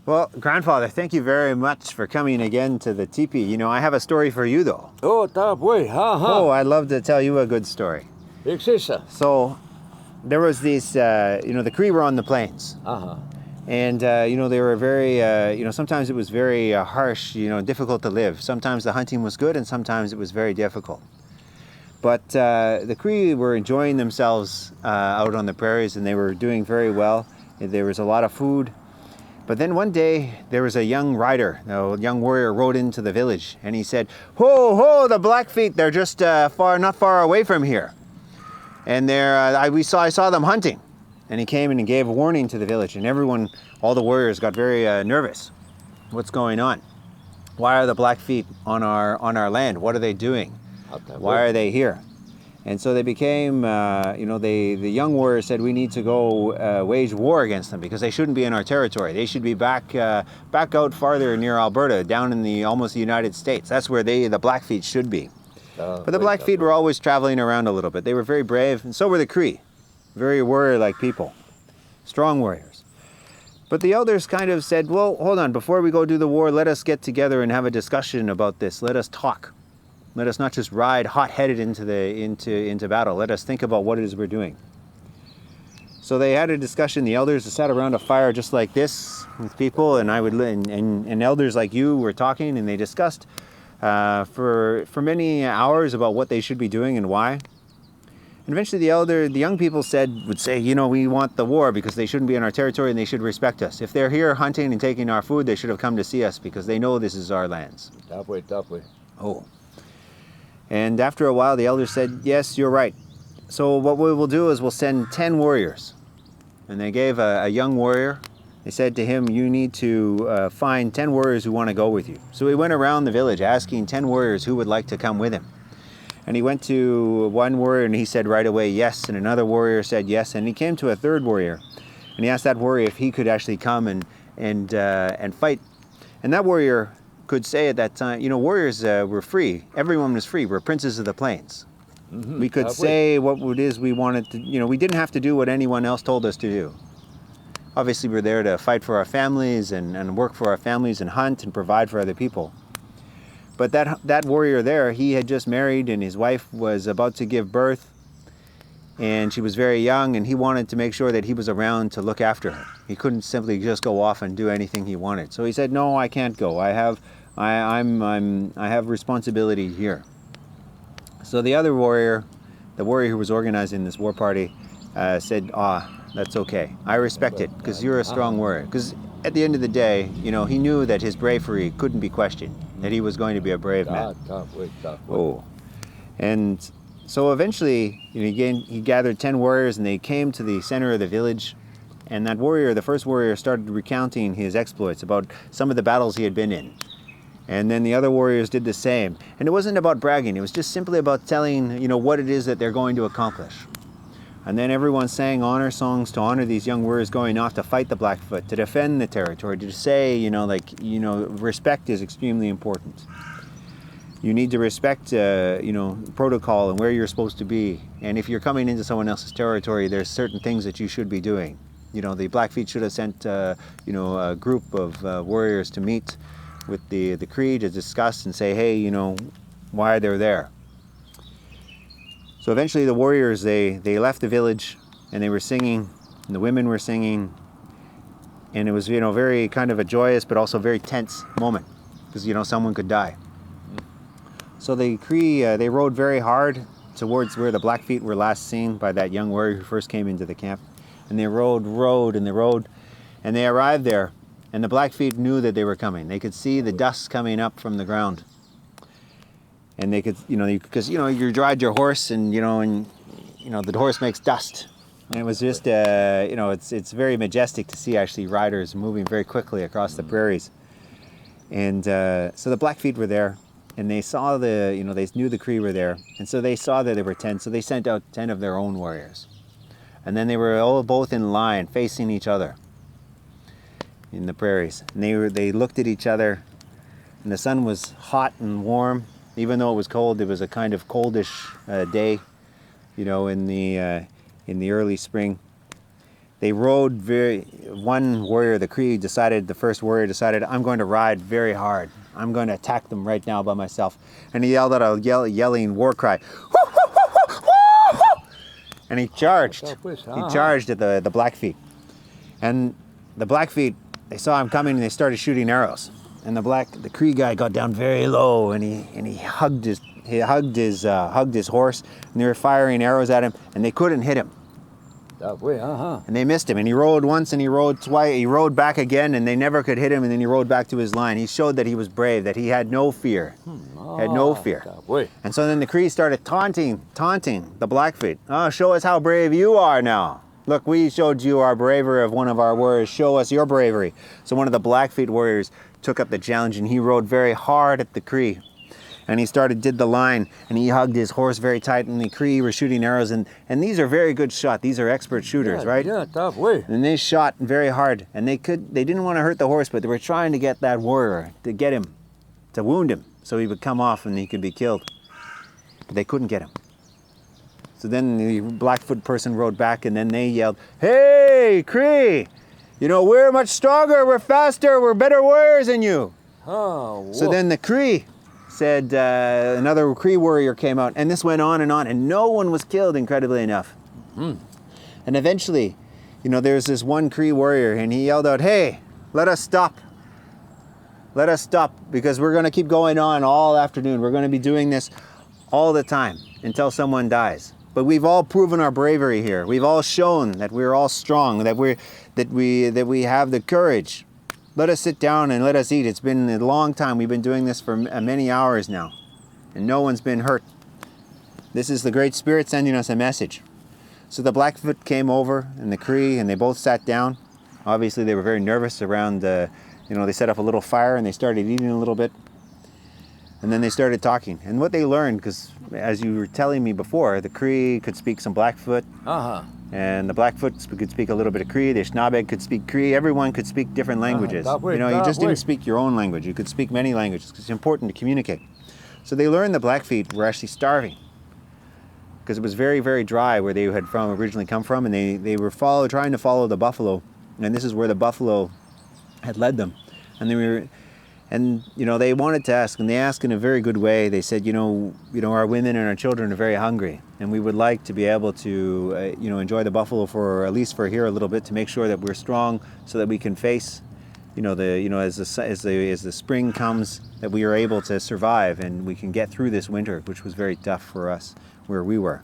Well, Grandfather, thank you very much for coming again to the teepee. You know, I have a story for you, though. Oh, Oh, I'd love to tell you a good story. So, there was these, the Cree were on the plains. And, they were very, sometimes it was very harsh, difficult to live. Sometimes the hunting was good and sometimes it was very difficult. But the Cree were enjoying themselves out on the prairies and they were doing very well. There was a lot of food. But then one day there was a young rider, a young warrior rode into the village and he said, "Ho, ho, the Blackfeet, they're just not far away from here. And I saw them hunting." And he came in and gave a warning to the village and everyone, all the warriors got very nervous. What's going on? Why are the Blackfeet on our land? What are they doing? Why are they here? And so they became, the young warriors said, we need to go wage war against them because they shouldn't be in our territory. They should be back out farther near Alberta, down in almost the United States. That's where the Blackfeet should be. But the Blackfeet were always traveling around a little bit. They were very brave, and so were the Cree. Very warrior-like people, strong warriors. But the elders kind of said, well, hold on, before we go do the war, let us get together and have a discussion about this. Let us talk. Let us not just ride hot-headed into battle. Let us think about what it is we're doing. So they had a discussion. The elders sat around a fire just like this with people, and and elders like you were talking, and they discussed for many hours about what they should be doing and why. And eventually the young people would say, we want the war because they shouldn't be in our territory and they should respect us. If they're here hunting and taking our food, they should have come to see us because they know this is our lands. That way. Oh. And after a while, the elders said, yes, you're right. So what we will do is we'll send 10 warriors. And they gave a young warrior, they said to him, you need to find 10 warriors who want to go with you. So he went around the village asking 10 warriors who would like to come with him. And he went to one warrior and he said right away, yes. And another warrior said yes. And he came to a third warrior. And he asked that warrior if he could actually come and fight. And that warrior could say at that time, warriors were free. Everyone was free. We're princes of the plains. We could say what it is we wanted to, we didn't have to do what anyone else told us to do. Obviously, we're there to fight for our families and work for our families and hunt and provide for other people. But that warrior there, he had just married and his wife was about to give birth and she was very young and he wanted to make sure that he was around to look after her. He couldn't simply just go off and do anything he wanted. So he said, no, I can't go. I have responsibility here. So the other warrior, the warrior who was organizing this war party, said, that's okay. I respect it because you're a strong warrior. Because at the end of the day, he knew that his bravery couldn't be questioned, that he was going to be a brave man. Oh. And so eventually, he gathered 10 warriors and they came to the center of the village. And that warrior, the first warrior, started recounting his exploits about some of the battles he had been in. And then the other warriors did the same. And it wasn't about bragging. It was just simply about telling, what it is that they're going to accomplish. And then everyone sang honor songs to honor these young warriors going off to fight the Blackfoot, to defend the territory, to say, respect is extremely important. You need to respect, protocol and where you're supposed to be. And if you're coming into someone else's territory, there's certain things that you should be doing. The Blackfeet should have sent, a group of warriors to meet with the Cree to discuss and say, hey, why they're there. So eventually the warriors, they left the village and they were singing, and the women were singing, and it was, very kind of a joyous but also very tense moment because, someone could die. So the Cree, they rode very hard towards where the Blackfeet were last seen by that young warrior who first came into the camp. And they rode, and they arrived there, and the Blackfeet knew that they were coming. They could see the dust coming up from the ground. And they could, because, you ride your horse and, the horse makes dust. And it was just, it's very majestic to see actually riders moving very quickly across the prairies. And so the Blackfeet were there. and they saw they knew the Cree were there, and so they saw that there were 10, so they sent out 10 of their own warriors. And then they were all both in line, facing each other in the prairies. And they looked at each other, and the sun was hot and warm. Even though it was cold, it was a kind of coldish day, in the early spring. They rode one warrior, the first warrior decided, I'm going to ride very hard. I'm going to attack them right now by myself. And he yelled out a yelling war cry. And he charged. He charged at the Blackfeet. And the Blackfeet, they saw him coming and they started shooting arrows. And the Cree guy got down very low and he hugged his horse, and they were firing arrows at him and they couldn't hit him. And they missed him, and he rode once and he rode twice, he rode back again, and they never could hit him, and then he rode back to his line. He showed that he was brave, that he had no fear. Had no fear. And so then the Cree started taunting the Blackfeet. Oh, show us how brave you are now. Look, we showed you our bravery of one of our warriors. Show us your bravery. So one of the Blackfeet warriors took up the challenge, and he rode very hard at the Cree. And he did the line, and he hugged his horse very tight, and the Cree were shooting arrows, and these are very good shots. These are expert shooters, right? Yeah, tough way. And they shot very hard, and they didn't want to hurt the horse, but they were trying to get that warrior, to wound him, so he would come off and he could be killed. But they couldn't get him. So then the Blackfoot person rode back, and then they yelled, "Hey, Cree! We're much stronger, we're faster, we're better warriors than you." Oh, so then the Cree said, another Cree warrior came out, and this went on, and no one was killed, incredibly enough. And eventually, there's this one Cree warrior, and he yelled out, "Hey, let us stop. Let us stop, because we're going to keep going on all afternoon. We're going to be doing this all the time until someone dies. But we've all proven our bravery here. We've all shown that we're all strong, that we have the courage. Let us sit down and let us eat. It's been a long time. We've been doing this for many hours now, and no one's been hurt. This is the Great Spirit sending us a message." So the Blackfoot came over, and the Cree, and they both sat down. Obviously, they were very nervous around, they set up a little fire, and they started eating a little bit. And then they started talking. And what they learned, because as you were telling me before, the Cree could speak some Blackfoot. And the Blackfoot could speak a little bit of Cree. The Schnabeg could speak Cree. Everyone could speak different languages. You just didn't speak your own language. You could speak many languages. It's important to communicate. So they learned the Blackfeet were actually starving, because it was very, very dry where they had originally come from, and they were trying to follow the buffalo, and this is where the buffalo had led them. And they wanted to ask, and they asked in a very good way. They said, our women and our children are very hungry, and we would like to be able to, enjoy the buffalo at least for here a little bit, to make sure that we're strong, so that we can face, as the spring comes, that we are able to survive and we can get through this winter, which was very tough for us where we were.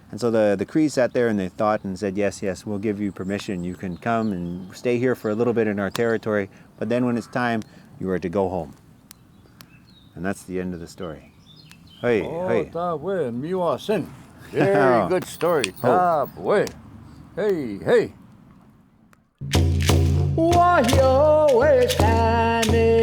And so the Cree sat there and they thought and said, yes, we'll give you permission. You can come and stay here for a little bit in our territory, but then when it's time, you are to go home. And that's the end of the story. Hey. Very good story. Hey. Why you always standing?